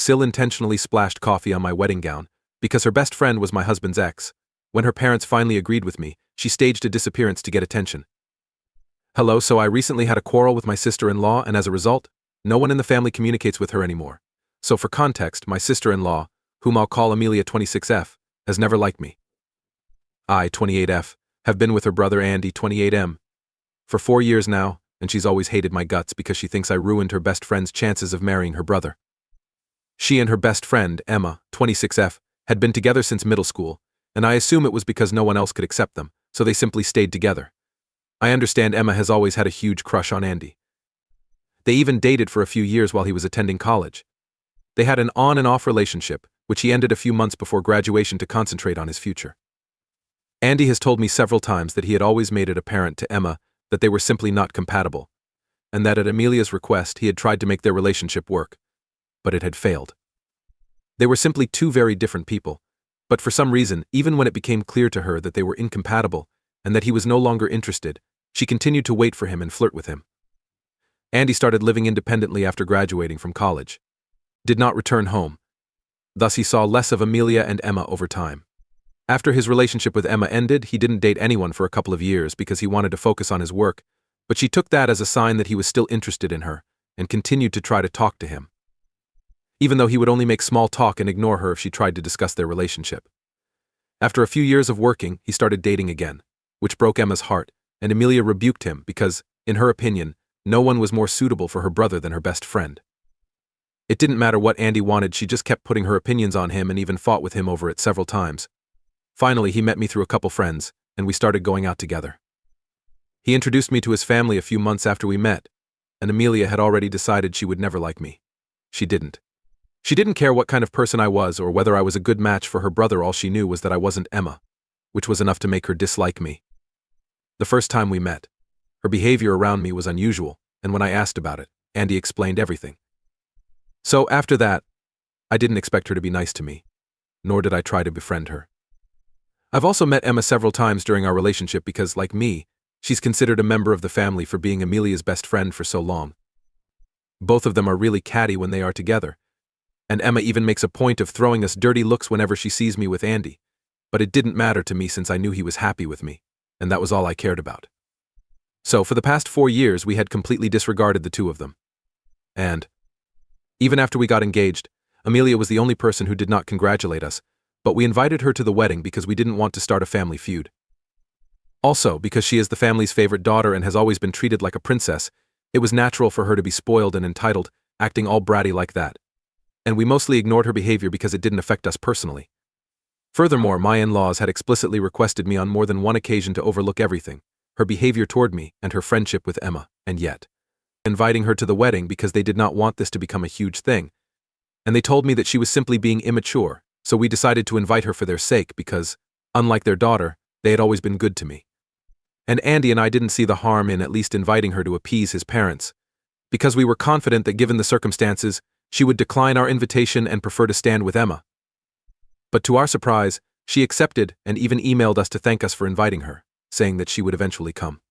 SIL intentionally splashed coffee on my wedding gown, because her best friend was my husband's ex. When her parents finally agreed with me, she staged a disappearance to get attention. Hello, so I recently had a quarrel with my sister-in-law, and as a result, no one in the family communicates with her anymore. So for context, my sister-in-law, whom I'll call Amelia 26F, has never liked me. I, 28F, have been with her brother Andy, 28M, for 4 years now, and she's always hated my guts because she thinks I ruined her best friend's chances of marrying her brother. She and her best friend, Emma, 26F, had been together since middle school, and I assume it was because no one else could accept them, so they simply stayed together. I understand Emma has always had a huge crush on Andy. They even dated for a few years while he was attending college. They had an on and off relationship, which he ended a few months before graduation to concentrate on his future. Andy has told me several times that he had always made it apparent to Emma that they were simply not compatible, and that at Amelia's request he had tried to make their relationship work, but it had failed. They were simply two very different people, but for some reason, even when it became clear to her that they were incompatible and that he was no longer interested, she continued to wait for him and flirt with him. Andy started living independently after graduating from college, did not return home. Thus he saw less of Amelia and Emma over time. After his relationship with Emma ended, he didn't date anyone for a couple of years because he wanted to focus on his work, but she took that as a sign that he was still interested in her and continued to try to talk to him, even though he would only make small talk and ignore her if she tried to discuss their relationship. After a few years of working, he started dating again, which broke Emma's heart, and Amelia rebuked him because, in her opinion, no one was more suitable for her brother than her best friend. It didn't matter what Andy wanted, she just kept putting her opinions on him and even fought with him over it several times. Finally, he met me through a couple friends, and we started going out together. He introduced me to his family a few months after we met, and Amelia had already decided she would never like me. She didn't. She didn't care what kind of person I was or whether I was a good match for her brother. All she knew was that I wasn't Emma, which was enough to make her dislike me. The first time we met, her behavior around me was unusual, and when I asked about it, Andy explained everything. So after that, I didn't expect her to be nice to me, nor did I try to befriend her. I've also met Emma several times during our relationship because, like me, she's considered a member of the family for being Amelia's best friend for so long. Both of them are really catty when they are together, and Emma even makes a point of throwing us dirty looks whenever she sees me with Andy, but it didn't matter to me since I knew he was happy with me, and that was all I cared about. So for the past 4 years, we had completely disregarded the two of them. And even after we got engaged, Amelia was the only person who did not congratulate us, but we invited her to the wedding because we didn't want to start a family feud. Also, because she is the family's favorite daughter and has always been treated like a princess, it was natural for her to be spoiled and entitled, acting all bratty like that. And we mostly ignored her behavior because it didn't affect us personally. Furthermore, my in-laws had explicitly requested me on more than one occasion to overlook everything, her behavior toward me and her friendship with Emma, and yet inviting her to the wedding because they did not want this to become a huge thing, and they told me that she was simply being immature, so we decided to invite her for their sake because, unlike their daughter, they had always been good to me. And Andy and I didn't see the harm in at least inviting her to appease his parents, because we were confident that given the circumstances, she would decline our invitation and prefer to stand with Emma. But to our surprise, she accepted and even emailed us to thank us for inviting her, saying that she would eventually come.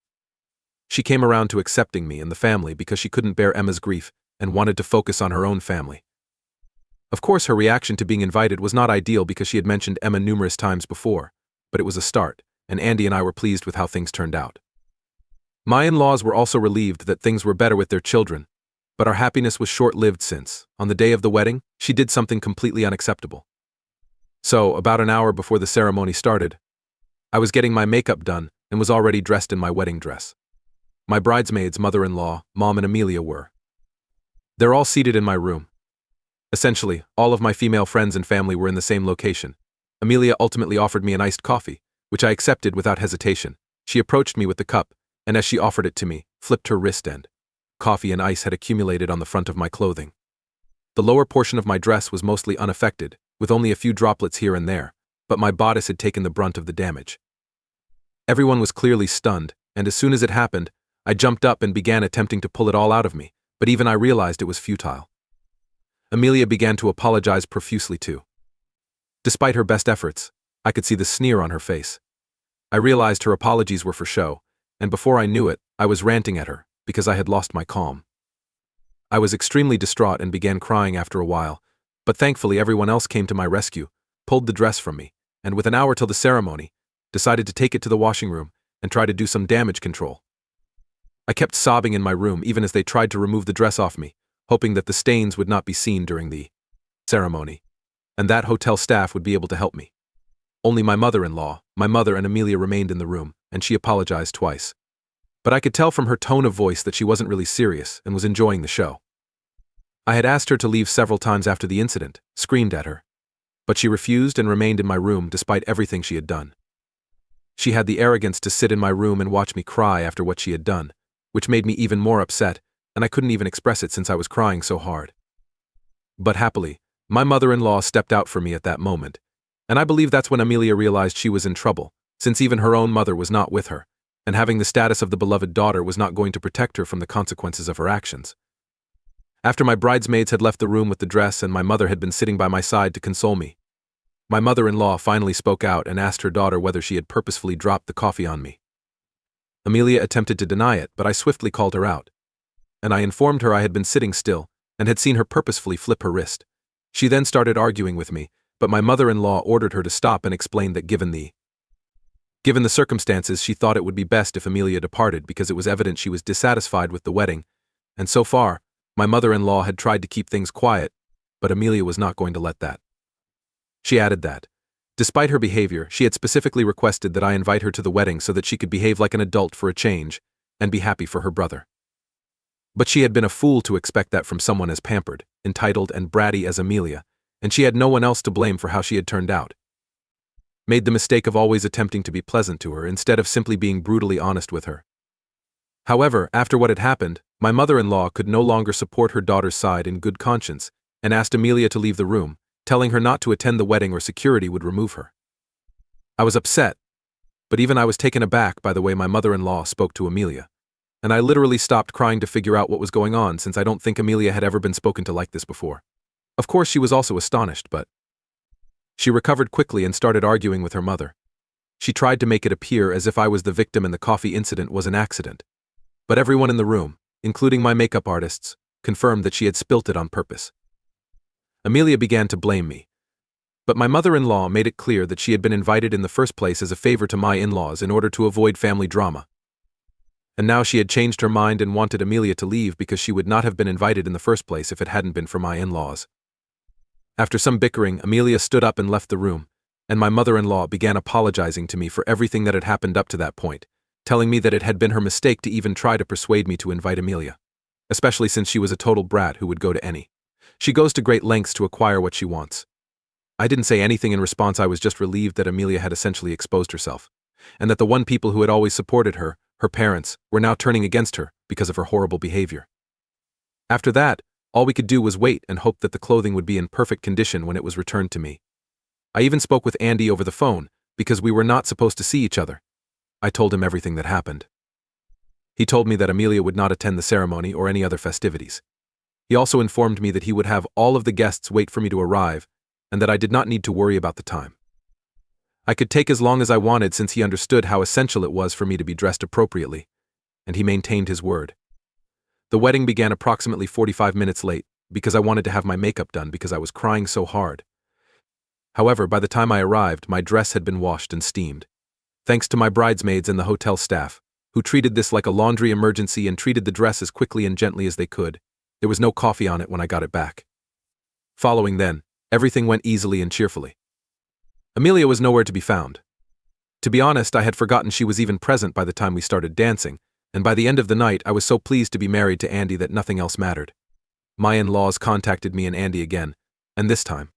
She came around to accepting me and the family because she couldn't bear Emma's grief and wanted to focus on her own family. Of course, her reaction to being invited was not ideal because she had mentioned Emma numerous times before, but it was a start, and Andy and I were pleased with how things turned out. My in-laws were also relieved that things were better with their children, but our happiness was short-lived since, on the day of the wedding, she did something completely unacceptable. So, about an hour before the ceremony started, I was getting my makeup done and was already dressed in my wedding dress. My bridesmaids, mother-in-law, Mom, and Amelia were. They're all seated in my room. Essentially, all of my female friends and family were in the same location. Amelia ultimately offered me an iced coffee, which I accepted without hesitation. She approached me with the cup, and as she offered it to me, flipped her wrist end. Coffee and ice had accumulated on the front of my clothing. The lower portion of my dress was mostly unaffected, with only a few droplets here and there, but my bodice had taken the brunt of the damage. Everyone was clearly stunned, and as soon as it happened, I jumped up and began attempting to pull it all out of me, but even I realized it was futile. Amelia began to apologize profusely too. Despite her best efforts, I could see the sneer on her face. I realized her apologies were for show, and before I knew it, I was ranting at her, because I had lost my calm. I was extremely distraught and began crying after a while, But thankfully everyone else came to my rescue, pulled the dress from me, and with an hour till the ceremony, decided to take it to the washing room and try to do some damage control. I kept sobbing in my room even as they tried to remove the dress off me, hoping that the stains would not be seen during the ceremony, and that hotel staff would be able to help me. Only my mother-in-law, my mother and Amelia remained in the room, and she apologized twice. But I could tell from her tone of voice that she wasn't really serious and was enjoying the show. I had asked her to leave several times after the incident, screamed at her, but she refused and remained in my room despite everything she had done. She had the arrogance to sit in my room and watch me cry after what she had done, which made me even more upset, and I couldn't even express it since I was crying so hard. But happily, my mother-in-law stepped out for me at that moment, and I believe that's when Amelia realized she was in trouble, since even her own mother was not with her, and having the status of the beloved daughter was not going to protect her from the consequences of her actions. After my bridesmaids had left the room with the dress and my mother had been sitting by my side to console me, my mother-in-law finally spoke out and asked her daughter whether she had purposefully dropped the coffee on me. Amelia attempted to deny it, but I swiftly called her out, and I informed her I had been sitting still and had seen her purposefully flip her wrist. She then started arguing with me, but my mother-in-law ordered her to stop and explained that given the circumstances, she thought it would be best if Amelia departed because it was evident she was dissatisfied with the wedding, and so far, my mother-in-law had tried to keep things quiet, but Amelia was not going to let that. She added that, despite her behavior, she had specifically requested that I invite her to the wedding so that she could behave like an adult for a change and be happy for her brother. But she had been a fool to expect that from someone as pampered, entitled, and bratty as Amelia, and she had no one else to blame for how she had turned out. Made the mistake of always attempting to be pleasant to her instead of simply being brutally honest with her. However, after what had happened, my mother-in-law could no longer support her daughter's side in good conscience and asked Amelia to leave the room, telling her not to attend the wedding or security would remove her. I was upset, but even I was taken aback by the way my mother-in-law spoke to Amelia, and I literally stopped crying to figure out what was going on since I don't think Amelia had ever been spoken to like this before. Of course she was also astonished, but she recovered quickly and started arguing with her mother. She tried to make it appear as if I was the victim and the coffee incident was an accident. But everyone in the room, including my makeup artists, confirmed that she had spilt it on purpose. Amelia began to blame me, but my mother-in-law made it clear that she had been invited in the first place as a favor to my in-laws in order to avoid family drama. And now she had changed her mind and wanted Amelia to leave because she would not have been invited in the first place if it hadn't been for my in-laws. After some bickering, Amelia stood up and left the room, and my mother-in-law began apologizing to me for everything that had happened up to that point, telling me that it had been her mistake to even try to persuade me to invite Amelia, especially since she was a total brat who would go to any. She goes to great lengths to acquire what she wants. I didn't say anything in response. I was just relieved that Amelia had essentially exposed herself, and that the one people who had always supported her, her parents, were now turning against her because of her horrible behavior. After that, all we could do was wait and hope that the clothing would be in perfect condition when it was returned to me. I even spoke with Andy over the phone, because we were not supposed to see each other. I told him everything that happened. He told me that Amelia would not attend the ceremony or any other festivities. He also informed me that he would have all of the guests wait for me to arrive, and that I did not need to worry about the time. I could take as long as I wanted since he understood how essential it was for me to be dressed appropriately, and he maintained his word. The wedding began approximately 45 minutes late, because I wanted to have my makeup done because I was crying so hard. However, by the time I arrived, my dress had been washed and steamed. Thanks to my bridesmaids and the hotel staff, who treated this like a laundry emergency and treated the dress as quickly and gently as they could, there was no coffee on it when I got it back. Following then, everything went easily and cheerfully. Amelia was nowhere to be found. To be honest, I had forgotten she was even present by the time we started dancing, and by the end of the night I was so pleased to be married to Andy that nothing else mattered. My in-laws contacted me and Andy again, and this time,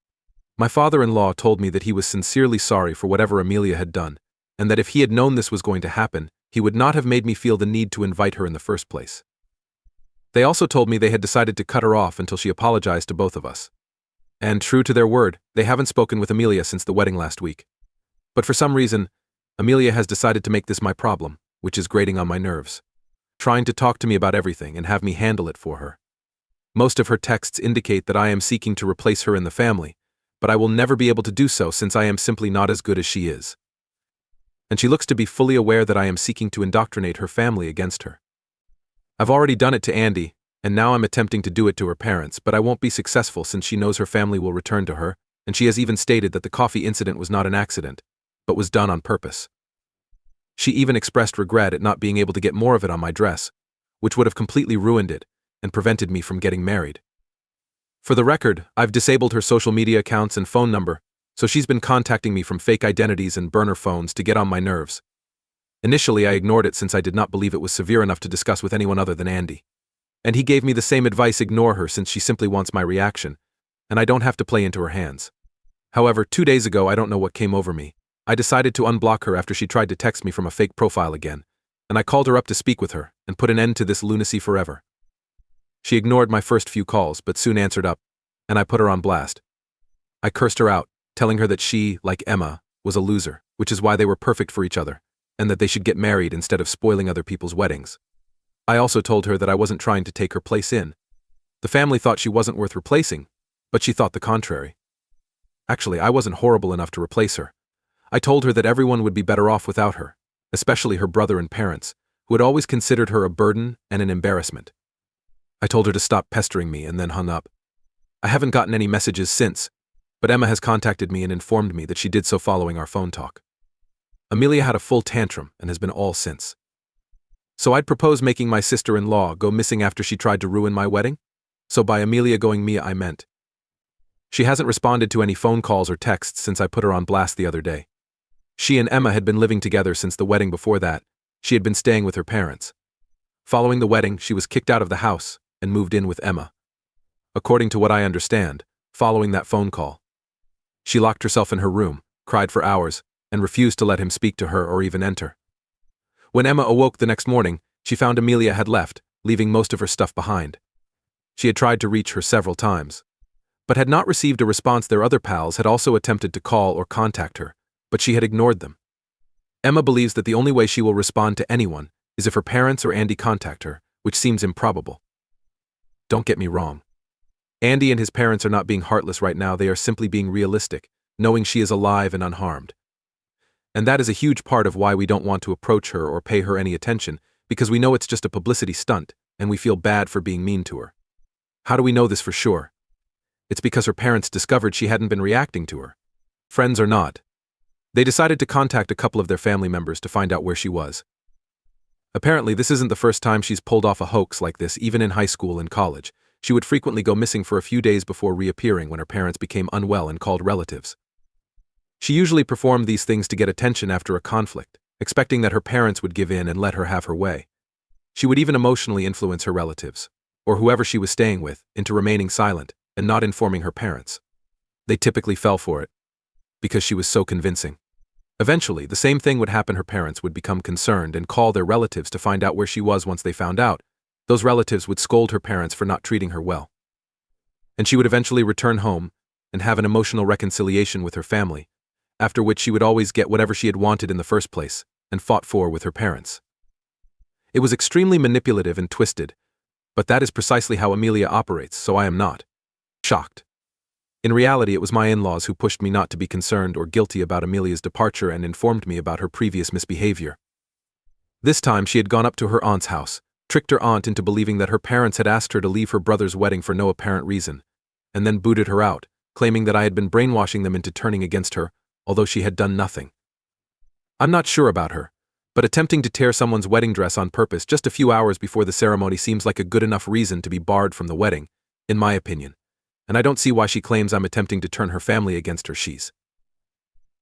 my father-in-law told me that he was sincerely sorry for whatever Amelia had done, and that if he had known this was going to happen, he would not have made me feel the need to invite her in the first place. They also told me they had decided to cut her off until she apologized to both of us. And true to their word, they haven't spoken with Amelia since the wedding last week. But for some reason, Amelia has decided to make this my problem, which is grating on my nerves, trying to talk to me about everything and have me handle it for her. Most of her texts indicate that I am seeking to replace her in the family, but I will never be able to do so since I am simply not as good as she is. And she looks to be fully aware that I am seeking to indoctrinate her family against her. I've already done it to Andy, and now I'm attempting to do it to her parents, but I won't be successful since she knows her family will return to her, and she has even stated that the coffee incident was not an accident, but was done on purpose. She even expressed regret at not being able to get more of it on my dress, which would have completely ruined it and prevented me from getting married. For the record, I've disabled her social media accounts and phone number, so she's been contacting me from fake identities and burner phones to get on my nerves. Initially, I ignored it since I did not believe it was severe enough to discuss with anyone other than Andy. And he gave me the same advice: ignore her since she simply wants my reaction, and I don't have to play into her hands. However, 2 days ago, I don't know what came over me. I decided to unblock her after she tried to text me from a fake profile again, and I called her up to speak with her and put an end to this lunacy forever. She ignored my first few calls, but soon answered up, and I put her on blast. I cursed her out, telling her that she, like Emma, was a loser, which is why they were perfect for each other, and that they should get married instead of spoiling other people's weddings. I also told her that I wasn't trying to take her place in. The family thought she wasn't worth replacing, but she thought the contrary. Actually, I wasn't horrible enough to replace her. I told her that everyone would be better off without her, especially her brother and parents, who had always considered her a burden and an embarrassment. I told her to stop pestering me and then hung up. I haven't gotten any messages since, but Emma has contacted me and informed me that she did so following our phone talk. Amelia had a full tantrum and has been all since. So I'd propose making my sister-in-law go missing after she tried to ruin my wedding? So by Amelia going Mia, I meant. She hasn't responded to any phone calls or texts since I put her on blast the other day. She and Emma had been living together since the wedding. Before that, she had been staying with her parents. Following the wedding, she was kicked out of the house and moved in with Emma. According to what I understand, following that phone call, she locked herself in her room, cried for hours, and refused to let him speak to her or even enter. When Emma awoke the next morning, she found Amelia had left, leaving most of her stuff behind. She had tried to reach her several times, but had not received a response. Their other pals had also attempted to call or contact her, but she had ignored them. Emma believes that the only way she will respond to anyone is if her parents or Andy contact her, which seems improbable. Don't get me wrong. Andy and his parents are not being heartless right now. They are simply being realistic, knowing she is alive and unharmed. And that is a huge part of why we don't want to approach her or pay her any attention, because we know it's just a publicity stunt, and we feel bad for being mean to her. How do we know this for sure? It's because her parents discovered she hadn't been reacting to her. Friends or not, they decided to contact a couple of their family members to find out where she was. Apparently, this isn't the first time she's pulled off a hoax like this. Even in high school and college, she would frequently go missing for a few days before reappearing when her parents became unwell and called relatives. She usually performed these things to get attention after a conflict, expecting that her parents would give in and let her have her way. She would even emotionally influence her relatives, or whoever she was staying with, into remaining silent and not informing her parents. They typically fell for it, because she was so convincing. Eventually, the same thing would happen. Her parents would become concerned and call their relatives to find out where she was. Once they found out, those relatives would scold her parents for not treating her well. And she would eventually return home and have an emotional reconciliation with her family, after which she would always get whatever she had wanted in the first place and fought for with her parents. It was extremely manipulative and twisted, but that is precisely how Amelia operates, so I am not shocked. In reality, it was my in-laws who pushed me not to be concerned or guilty about Amelia's departure and informed me about her previous misbehavior. This time, she had gone up to her aunt's house, tricked her aunt into believing that her parents had asked her to leave her brother's wedding for no apparent reason, and then booted her out, claiming that I had been brainwashing them into turning against her, although she had done nothing. I'm not sure about her, but attempting to tear someone's wedding dress on purpose just a few hours before the ceremony seems like a good enough reason to be barred from the wedding, in my opinion, and I don't see why she claims I'm attempting to turn her family against her.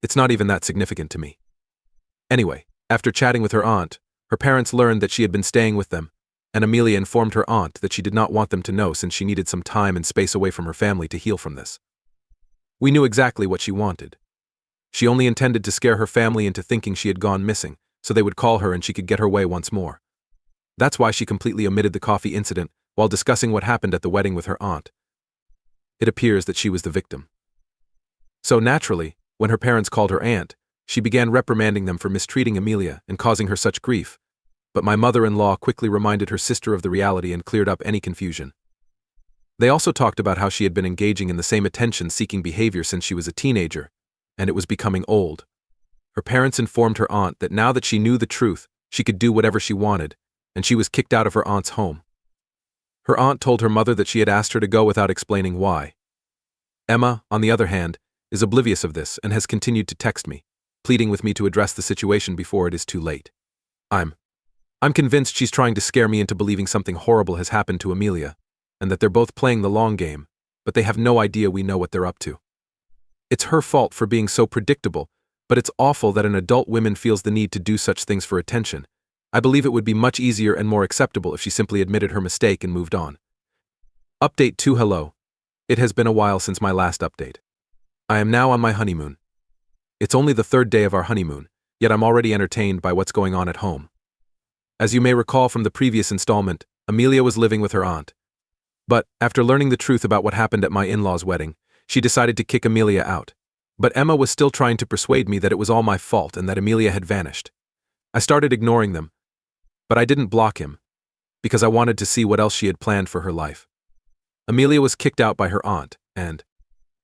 It's not even that significant to me. Anyway, after chatting with her aunt, her parents learned that she had been staying with them, and Amelia informed her aunt that she did not want them to know since she needed some time and space away from her family to heal from this. We knew exactly what she wanted. She only intended to scare her family into thinking she had gone missing, so they would call her and she could get her way once more. That's why she completely omitted the coffee incident while discussing what happened at the wedding with her aunt. It appears that she was the victim. So naturally, when her parents called her aunt, she began reprimanding them for mistreating Amelia and causing her such grief, but my mother-in-law quickly reminded her sister of the reality and cleared up any confusion. They also talked about how she had been engaging in the same attention-seeking behavior since she was a teenager, and it was becoming old. Her parents informed her aunt that now that she knew the truth, she could do whatever she wanted, and she was kicked out of her aunt's home. Her aunt told her mother that she had asked her to go without explaining why. Emma, on the other hand, is oblivious of this and has continued to text me, pleading with me to address the situation before it is too late. I'm convinced she's trying to scare me into believing something horrible has happened to Amelia, and that they're both playing the long game, but they have no idea we know what they're up to. It's her fault for being so predictable, but it's awful that an adult woman feels the need to do such things for attention. I believe it would be much easier and more acceptable if she simply admitted her mistake and moved on. Update 2. Hello. It has been a while since my last update. I am now on my honeymoon. It's only the 3rd day of our honeymoon, yet I'm already entertained by what's going on at home. As you may recall from the previous installment, Amelia was living with her aunt. But, after learning the truth about what happened at my in-laws' wedding, she decided to kick Amelia out. But Emma was still trying to persuade me that it was all my fault and that Amelia had vanished. I started ignoring them, but I didn't block him, because I wanted to see what else she had planned for her life. Amelia was kicked out by her aunt, and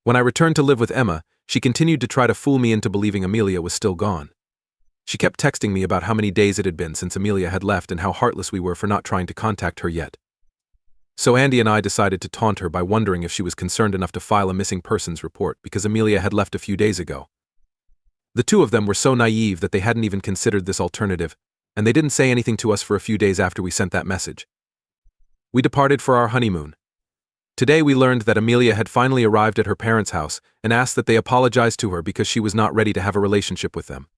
when I returned to live with Emma, she continued to try to fool me into believing Amelia was still gone. She kept texting me about how many days it had been since Amelia had left and how heartless we were for not trying to contact her yet. So Andy and I decided to taunt her by wondering if she was concerned enough to file a missing persons report because Amelia had left a few days ago. The two of them were so naive that they hadn't even considered this alternative, and they didn't say anything to us for a few days after we sent that message. We departed for our honeymoon. Today we learned that Amelia had finally arrived at her parents' house and asked that they apologize to her because she was not ready to have a relationship with them.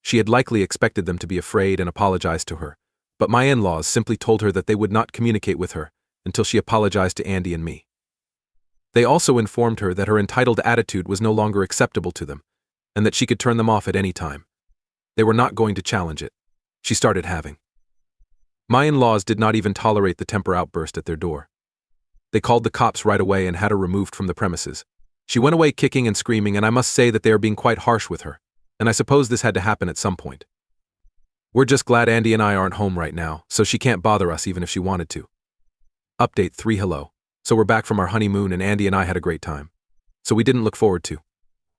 She had likely expected them to be afraid and apologize to her, but my in-laws simply told her that they would not communicate with her until she apologized to Andy and me. They also informed her that her entitled attitude was no longer acceptable to them, and that she could turn them off at any time. They were not going to challenge it. She started having. My in-laws did not even tolerate the temper outburst at their door. They called the cops right away and had her removed from the premises. She went away kicking and screaming, and I must say that they are being quite harsh with her, and I suppose this had to happen at some point. We're just glad Andy and I aren't home right now, so she can't bother us even if she wanted to. Update 3. Hello. So we're back from our honeymoon and Andy and I had a great time. So we didn't look forward to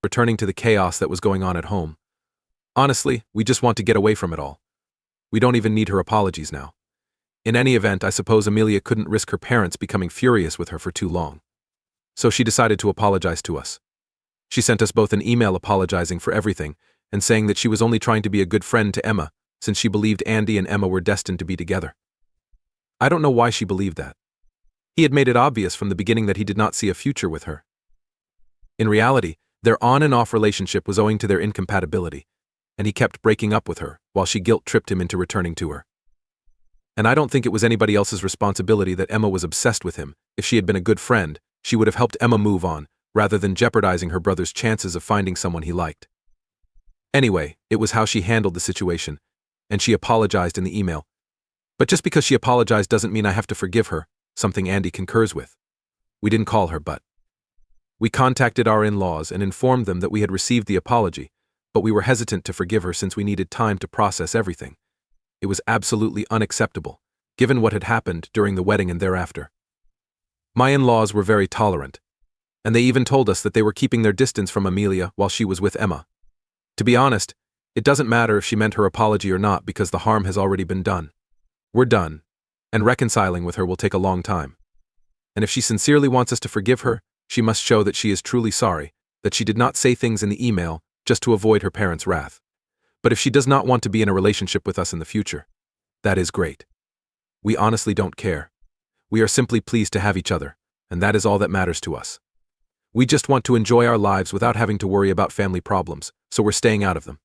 returning to the chaos that was going on at home. Honestly, we just want to get away from it all. We don't even need her apologies now. In any event, I suppose Amelia couldn't risk her parents becoming furious with her for too long. So she decided to apologize to us. She sent us both an email apologizing for everything and saying that she was only trying to be a good friend to Emma since she believed Andy and Emma were destined to be together. I don't know why she believed that. He had made it obvious from the beginning that he did not see a future with her. In reality, their on and off relationship was owing to their incompatibility, and he kept breaking up with her while she guilt-tripped him into returning to her. And I don't think it was anybody else's responsibility that Emma was obsessed with him. If she had been a good friend, she would have helped Emma move on, rather than jeopardizing her brother's chances of finding someone he liked. Anyway, it was how she handled the situation, and she apologized in the email. But just because she apologized doesn't mean I have to forgive her, something Andy concurs with. We didn't call her, but we contacted our in-laws and informed them that we had received the apology, but we were hesitant to forgive her since we needed time to process everything. It was absolutely unacceptable, given what had happened during the wedding and thereafter. My in-laws were very tolerant, and they even told us that they were keeping their distance from Amelia while she was with Emma. To be honest, it doesn't matter if she meant her apology or not because the harm has already been done. We're done, and reconciling with her will take a long time. And if she sincerely wants us to forgive her, she must show that she is truly sorry, that she did not say things in the email just to avoid her parents' wrath. But if she does not want to be in a relationship with us in the future, that is great. We honestly don't care. We are simply pleased to have each other, and that is all that matters to us. We just want to enjoy our lives without having to worry about family problems, so we're staying out of them.